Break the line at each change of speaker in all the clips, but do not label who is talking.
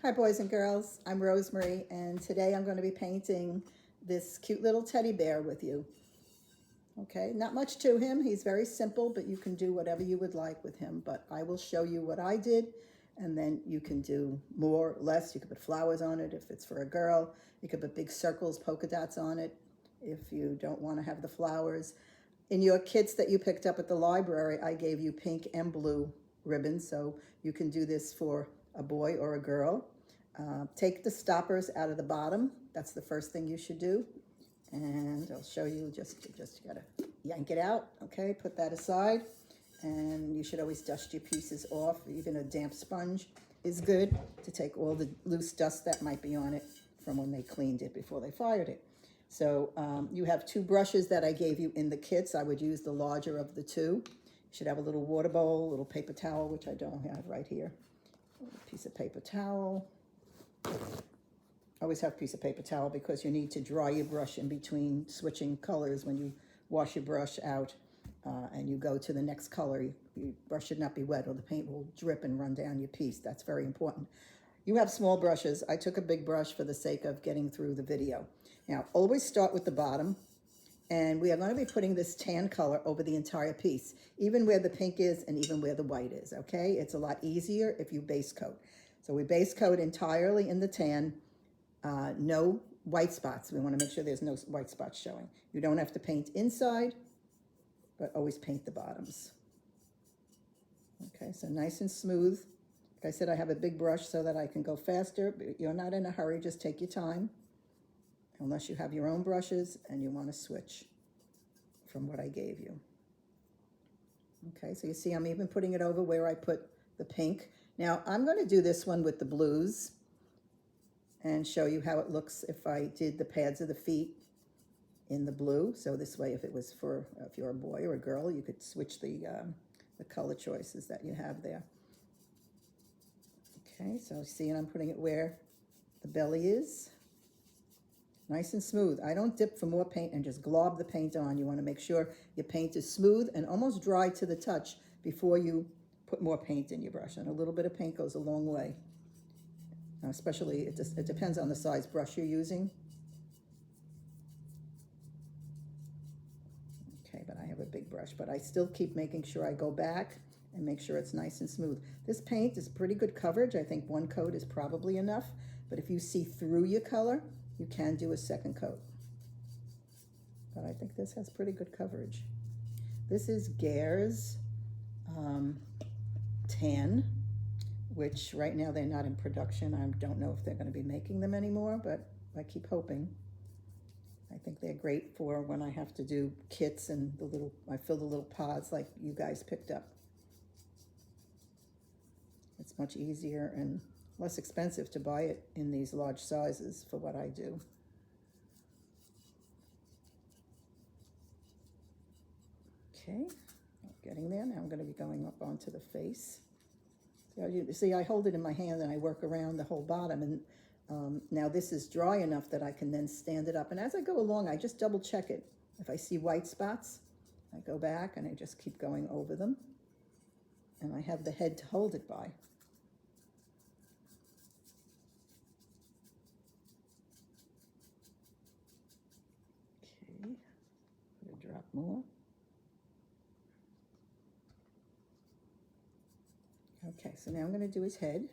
Hi boys and girls, I'm Rosemary and today I'm going to be painting this cute little teddy bear with you. Okay, not much to him, he's very simple, but you can do whatever you would like with him. But I will show you what I did and then you can do more, less. You could put flowers on it if it's for a girl. You could put big circles, polka dots on it if you don't want to have the flowers. In your kits that you picked up at the library, I gave you pink and blue ribbons, so you can do this for a boy or a girl. Take the stoppers out of the bottom. That's the first thing you should do. And I'll show you, just you gotta yank it out, okay? Put that aside. And you should always dust your pieces off. Even a damp sponge is good to take all the loose dust that might be on it from when they cleaned it before they fired it. So you have two brushes that I gave you in the kits. I would use the larger of the two. You should have a little water bowl, a little paper towel, which I don't have right here. A piece of paper towel. Always have a piece of paper towel because you need to dry your brush in between switching colors when you wash your brush out and you go to the next color. Your brush should not be wet or the paint will drip and run down your piece. That's very important. You have small brushes. I took a big brush for the sake of getting through the video. Now, always start with the bottom, and we are going to be putting this tan color over the entire piece, even where the pink is and even where the white is, okay? It's a lot easier if you base coat. So we base coat entirely in the tan, no white spots. We want to make sure there's no white spots showing. You don't have to paint inside, but always paint the bottoms. Okay, so nice and smooth. Like I said, I have a big brush so that I can go faster, but you're not in a hurry, just take your time. Unless you have your own brushes and you want to switch from what I gave you. Okay, so you see I'm even putting it over where I put the pink. Now I'm going to do this one with the blues and show you how it looks if I did the pads of the feet in the blue. So this way, if it was for, if you're a boy or a girl, you could switch the color choices that you have there. Okay, so see, and I'm putting it where the belly is. Nice and smooth. I don't dip for more paint and just glob the paint on. You want to make sure your paint is smooth and almost dry to the touch before you put more paint in your brush. And a little bit of paint goes a long way. Now, especially, it depends on the size brush you're using. Okay, but I have a big brush, but I still keep making sure I go back and make sure it's nice and smooth. This paint is pretty good coverage. I think one coat is probably enough, but if you see through your color, you can do a second coat. But I think this has pretty good coverage. This is Gares Tan, which right now they're not in production. I don't know if they're going to be making them anymore, but I keep hoping. I think they're great for when I have to do kits and I fill the little pods like you guys picked up. It's much easier and less expensive to buy it in these large sizes for what I do. Okay, getting there. Now I'm going to be going up onto the face. So you see, I hold it in my hand and I work around the whole bottom, and now this is dry enough that I can then stand it up. And as I go along, I just double check it. If I see white spots, I go back and I just keep going over them. And I have the head to hold it by. Okay, put a drop more. Okay, so now I'm going to do his head.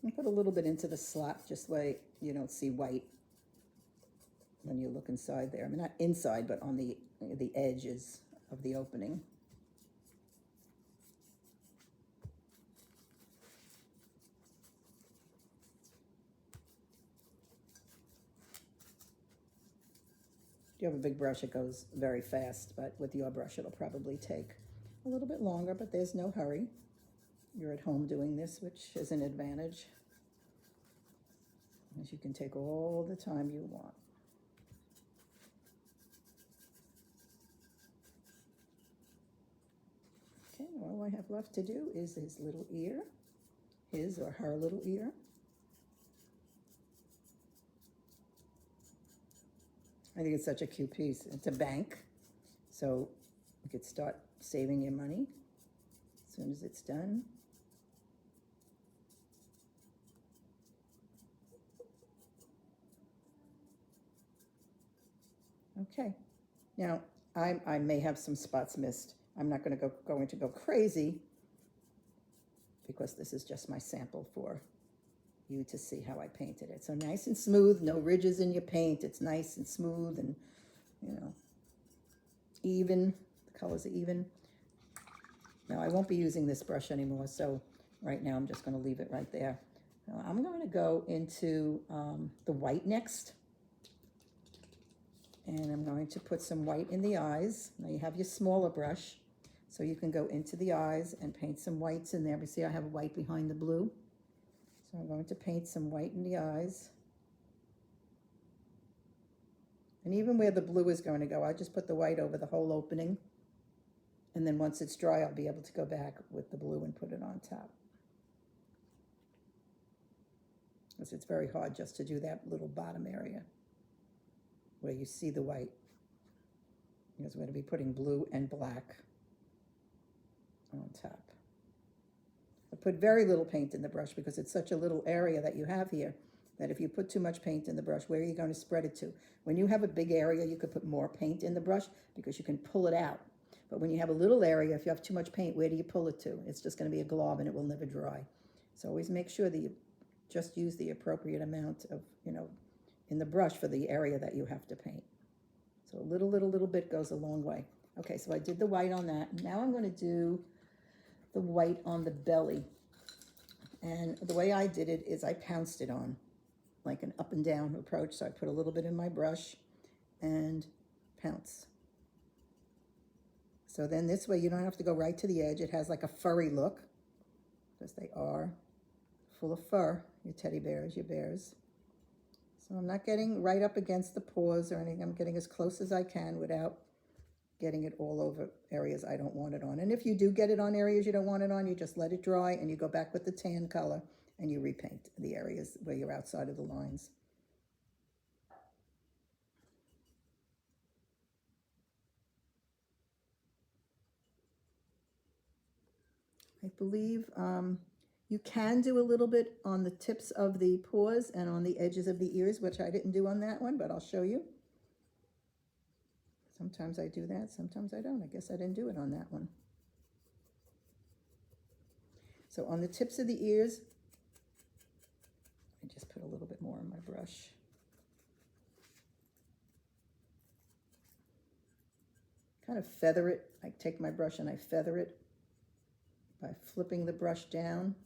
And put a little bit into the slot, just so you don't see white when you look inside there. I mean, not inside, but on the edges of the opening. If you have a big brush, it goes very fast, but with your brush, it'll probably take a little bit longer, but there's no hurry. You're at home doing this, which is an advantage, as you can take all the time you want. Okay, all I have left to do is his little ear, his or her little ear. I think it's such a cute piece. It's a bank, so you could start saving your money. soon as it's done. Okay, now I may have some spots missed. I'm not going to go crazy because this is just my sample for you to see how I painted it. So nice and smooth, no ridges in your paint. It's nice and smooth and, you know, even. The colors are even. Now I won't be using this brush anymore, so right now I'm just going to leave it right there. Now I'm going to go into the white next. And I'm going to put some white in the eyes. Now you have your smaller brush, so you can go into the eyes and paint some whites in there. But see, I have white behind the blue. So I'm going to paint some white in the eyes. And even where the blue is going to go, I just put the white over the whole opening. And then once it's dry, I'll be able to go back with the blue and put it on top. Because it's very hard just to do that little bottom area where you see the white, because we're going to be putting blue and black on top. I put very little paint in the brush because it's such a little area that you have here that if you put too much paint in the brush, where are you going to spread it to? When you have a big area, you could put more paint in the brush because you can pull it out. But when you have a little area, if you have too much paint, where do you pull it to? It's just going to be a glob and it will never dry. So always make sure that you just use the appropriate amount of, you know, in the brush for the area that you have to paint. So a little bit goes a long way. Okay, so I did the white on that. Now I'm going to do the white on the belly. And the way I did it is I pounced it on, like an up and down approach. So I put a little bit in my brush and pounce. So then this way you don't have to go right to the edge. It has like a furry look, because they are full of fur, your teddy bears, your bears. So I'm not getting right up against the paws or anything. I'm getting as close as I can without getting it all over areas I don't want it on. And if you do get it on areas you don't want it on, you just let it dry and you go back with the tan color and you repaint the areas where you're outside of the lines. I believe you can do a little bit on the tips of the paws and on the edges of the ears, which I didn't do on that one, but I'll show you. Sometimes I do that, sometimes I don't. I guess I didn't do it on that one. So on the tips of the ears, I just put a little bit more on my brush. Kind of feather it. I take my brush and I feather it by flipping the brush down.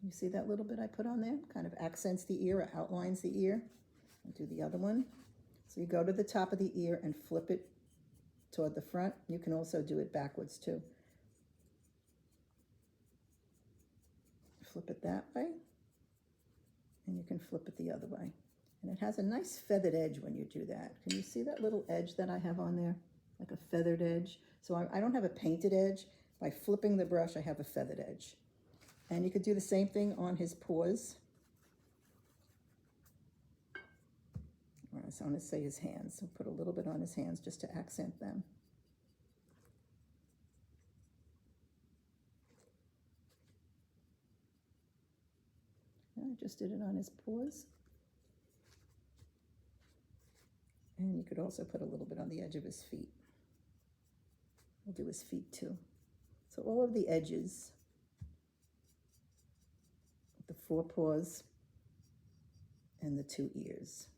You see that little bit I put on there? Kind of accents the ear, or outlines the ear. I'll do the other one. So you go to the top of the ear and flip it toward the front. You can also do it backwards too. Flip it that way, and you can flip it the other way. And it has a nice feathered edge when you do that. Can you see that little edge that I have on there? Like a feathered edge. So I don't have a painted edge. By flipping the brush, I have a feathered edge. And you could do the same thing on his paws. So I want to say his hands. So put a little bit on his hands just to accent them. I just did it on his paws. And you could also put a little bit on the edge of his feet. We'll do his feet too. So all of the edges, the four paws, and the two ears.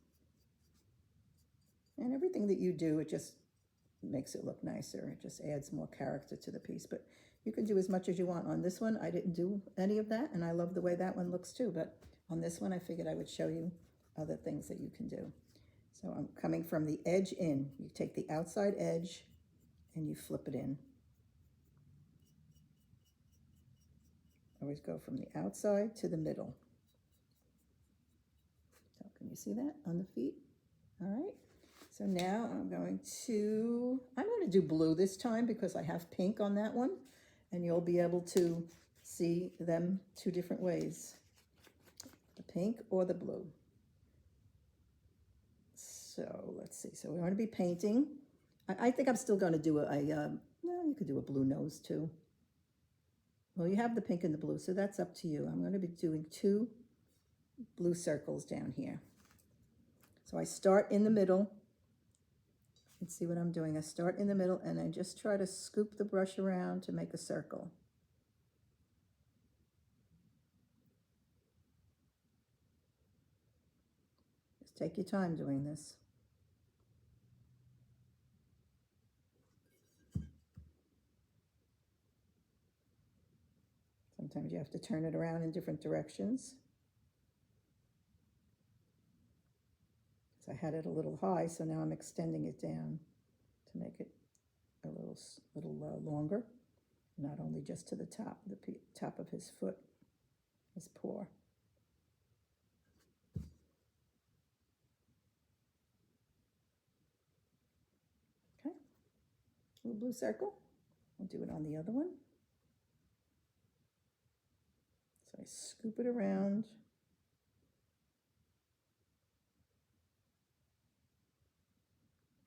And everything that you do, it just makes it look nicer. It just adds more character to the piece. But you can do as much as you want. On this one, I didn't do any of that, and I love the way that one looks too. But on this one, I figured I would show you other things that you can do. So I'm coming from the edge in. You take the outside edge and you flip it in. Always go from the outside to the middle. So can you see that on the feet? All right. So now I'm going to do blue this time because I have pink on that one, and you'll be able to see them two different ways, the pink or the blue. So let's see. So we're going to be painting I think I'm still going to do no, you could do a blue nose too. Well, you have the pink and the blue, so that's up to you. I'm going to be doing 2 blue circles down here. So I start in the middle. Let's see what I'm doing. I start in the middle and I just try to scoop the brush around to make a circle. Just take your time doing this. Sometimes you have to turn it around in different directions. So I had it a little high, so now I'm extending it down to make it a little longer, not only just to the top of his foot, his paw. Okay, little blue circle. I'll do it on the other one. So I scoop it around.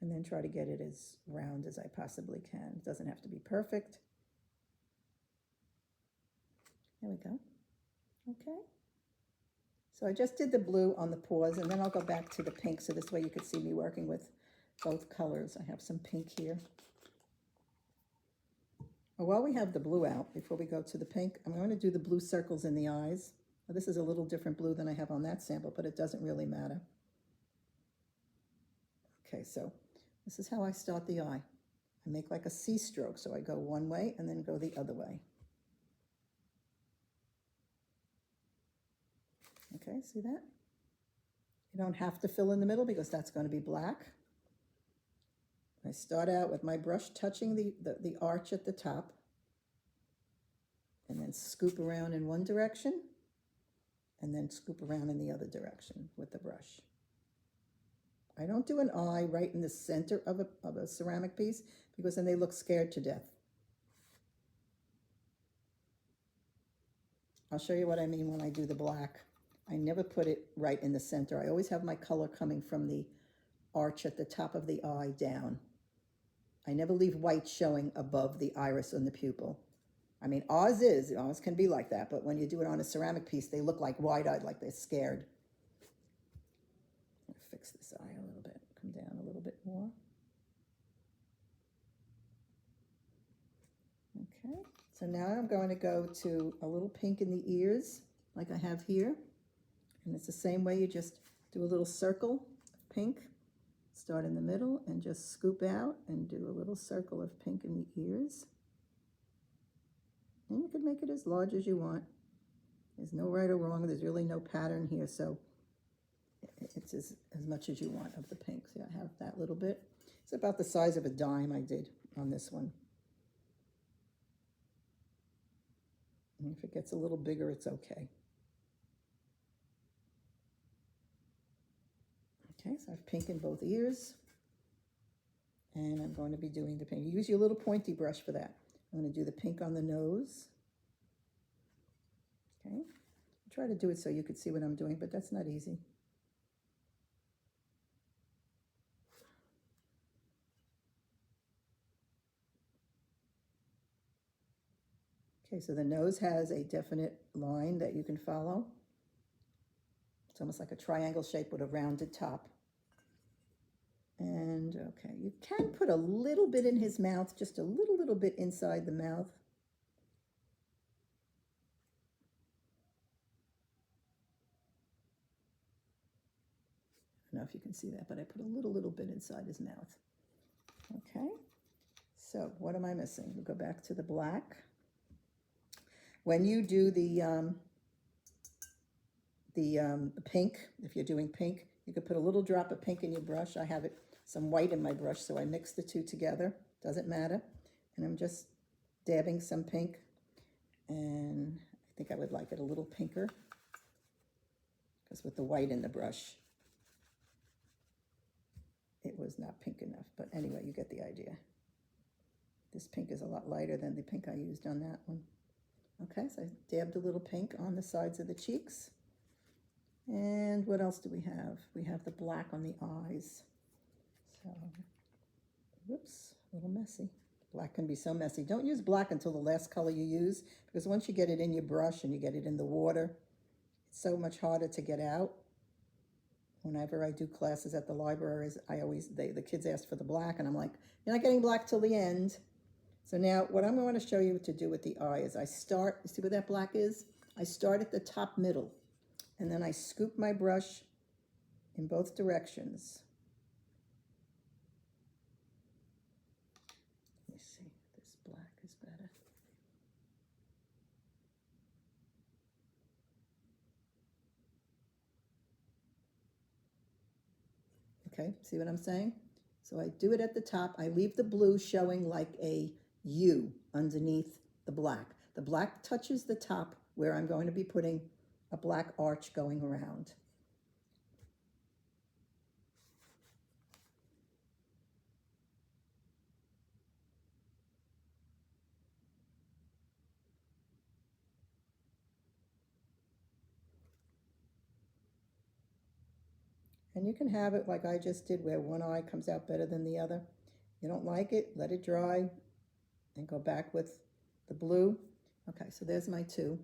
And then try to get it as round as I possibly can. It doesn't have to be perfect. There we go. Okay. So I just did the blue on the paws, and then I'll go back to the pink, so this way you can see me working with both colors. I have some pink here. Well, while we have the blue out, before we go to the pink, I'm going to do the blue circles in the eyes. Now, this is a little different blue than I have on that sample, but it doesn't really matter. Okay, so this is how I start the eye. I make like a C stroke, so I go one way and then go the other way. Okay, see that? You don't have to fill in the middle because that's going to be black. I start out with my brush touching the arch at the top, and then scoop around in one direction, and then scoop around in the other direction with the brush. I don't do an eye right in the center of a ceramic piece because then they look scared to death. I'll show you what I mean when I do the black. I never put it right in the center. I always have my color coming from the arch at the top of the eye down. I never leave white showing above the iris and the pupil. I mean, Oz can be like that, but when you do it on a ceramic piece, they look like wide-eyed, like they're scared. I'm gonna fix this eye a little bit, come down a little bit more. Okay, so now I'm going to go to a little pink in the ears, like I have here. And it's the same way, you just do a little circle of pink, start in the middle, and just scoop out and do a little circle of pink in the ears. And you can make it as large as you want. There's no right or wrong, there's really no pattern here, so it's as much as you want of the pink. See, I have that little bit. It's about the size of a dime I did on this one. And if it gets a little bigger, it's okay. Okay, so I have pink in both ears. And I'm going to be doing the pink. Use your little pointy brush for that. I'm going to do the pink on the nose. Okay, I'll try to do it so you could see what I'm doing, but that's not easy. Okay, so the nose has a definite line that you can follow. It's almost like a triangle shape with a rounded top. And okay, you can put a little bit in his mouth, just a little bit inside the mouth. I don't know if you can see that, but I put a little bit inside his mouth. Okay, so what am I missing? We'll go back to the black. When you do the pink, if you're doing pink, you could put a little drop of pink in your brush. I have some white in my brush, so I mix the two together. Doesn't matter. And I'm just dabbing some pink. And I think I would like it a little pinker, because with the white in the brush, it was not pink enough. But anyway, you get the idea. This pink is a lot lighter than the pink I used on that one. Okay, so I dabbed a little pink on the sides of the cheeks. And what else do we have? We have the black on the eyes. So, whoops. A little messy. Black can be so messy. Don't use black until the last color you use, because once you get it in your brush and you get it in the water, it's so much harder to get out. Whenever I do classes at the libraries, the kids ask for the black, and I'm like, you're not getting black till the end. So now what I'm going to show you what to do with the eye is I start, you see where that black is? I start at the top middle, and then I scoop my brush in both directions. Let me see, this black is better. Okay, see what I'm saying? So I do it at the top. I leave the blue showing like a U underneath the black. The black touches the top where I'm going to be putting a black arch going around. And you can have it like I just did, where one eye comes out better than the other. You don't like it, let it dry and go back with the blue. Okay, so there's my two.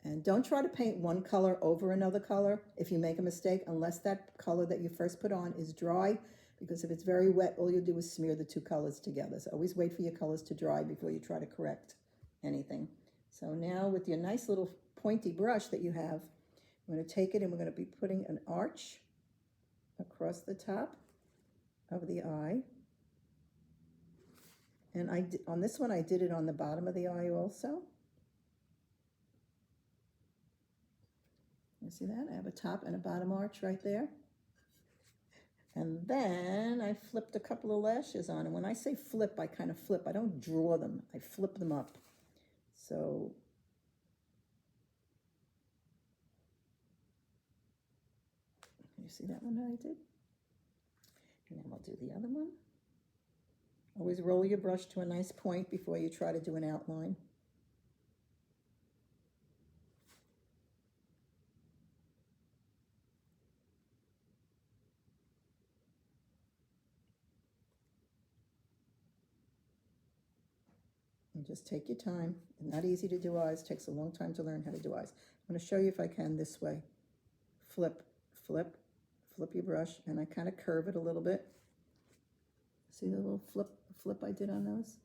And don't try to paint one color over another color if you make a mistake, unless that color that you first put on is dry, because if it's very wet, all you do is smear the two colors together. So always wait for your colors to dry before you try to correct anything. So now with your nice little pointy brush that you have, I'm going to take it and we're going to be putting an arch across the top of the eye. And on this one, I did it on the bottom of the eye also. You see that? I have a top and a bottom arch right there. And then I flipped a couple of lashes on. And when I say flip, I kind of flip. I don't draw them. I flip them up. So you see that one that I did? And then we'll do the other one. Always roll your brush to a nice point before you try to do an outline. And just take your time. It's not easy to do eyes. It takes a long time to learn how to do eyes. I'm going to show you if I can this way. Flip, flip, flip your brush, and I kind of curve it a little bit. See the little flip I did on those?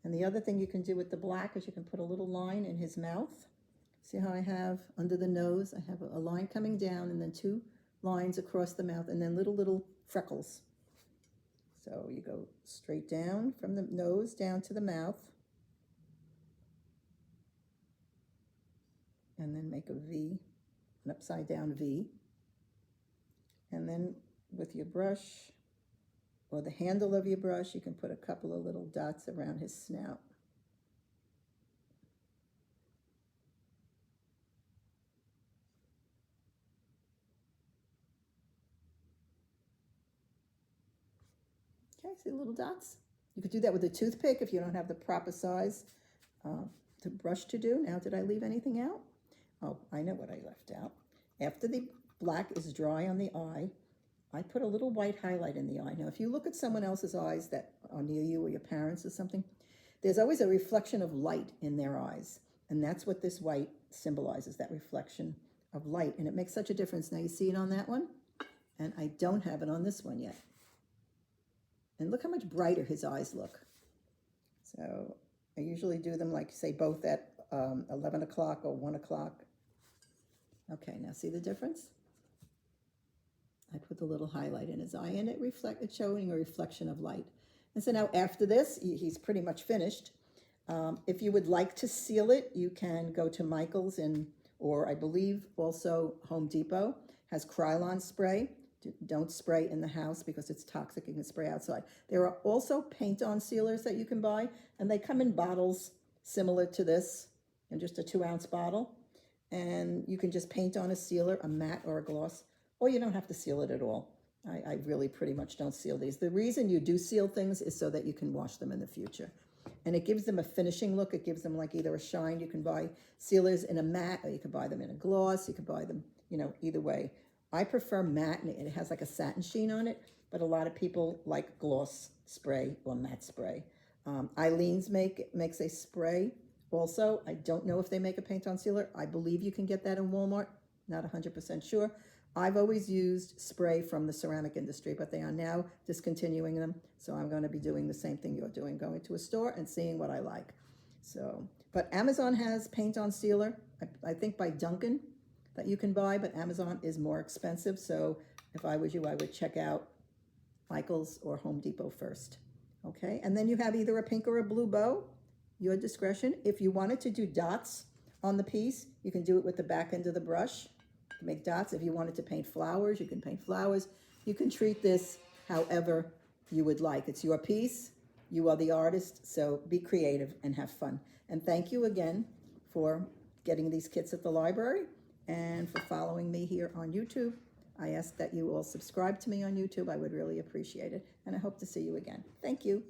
And the other thing you can do with the black is you can put a little line in his mouth. See how I have under the nose, I have a line coming down and then two lines across the mouth and then little freckles. So you go straight down from the nose down to the mouth. And then make a V, an upside down V. And then with your brush, or the handle of your brush, you can put a couple of little dots around his snout. Okay, see the little dots? You could do that with a toothpick if you don't have the proper size to brush to do. Now, did I leave anything out? Oh, I know what I left out. After the black is dry on the eye, I put a little white highlight in the eye. Now, if you look at someone else's eyes that are near you or your parents or something, there's always a reflection of light in their eyes. And that's what this white symbolizes, that reflection of light. And it makes such a difference. Now, you see it on that one? And I don't have it on this one yet. And look how much brighter his eyes look. So I usually do them like, say, both at 11 o'clock or 1 o'clock. Okay, now see the difference? I put the little highlight in his eye, and it's showing a reflection of light. And so now after this, he's pretty much finished. If you would like to seal it, you can go to Michael's or I believe also Home Depot has Krylon spray. Don't spray in the house because it's toxic. You can spray outside. There are also paint-on sealers that you can buy, and they come in bottles similar to this, in just a 2-ounce bottle. And you can just paint on a sealer, a matte or a gloss, or you don't have to seal it at all. I really pretty much don't seal these. The reason you do seal things is so that you can wash them in the future. And it gives them a finishing look. It gives them like either a shine. You can buy sealers in a matte, or you can buy them in a gloss. You can buy them, either way. I prefer matte, and it has like a satin sheen on it, but a lot of people like gloss spray or matte spray. Eileen's makes a spray also. I don't know if they make a paint-on sealer. I believe you can get that in Walmart. Not 100% sure. I've always used spray from the ceramic industry, but they are now discontinuing them. So I'm going to be doing the same thing you're doing, going to a store and seeing what I like. So, but Amazon has paint-on sealer, I think by Duncan, that you can buy, but Amazon is more expensive. So if I was you, I would check out Michael's or Home Depot first. Okay, and then you have either a pink or a blue bow, your discretion. If you wanted to do dots on the piece, you can do it with the back end of the brush. Make dots. If you wanted to paint flowers, you can paint flowers. You can treat this however you would like. It's your piece. You are the artist, so be creative and have fun. And thank you again for getting these kits at the library and for following me here on YouTube. I ask that you all subscribe to me on YouTube. I would really appreciate it. And I hope to see you again. Thank you.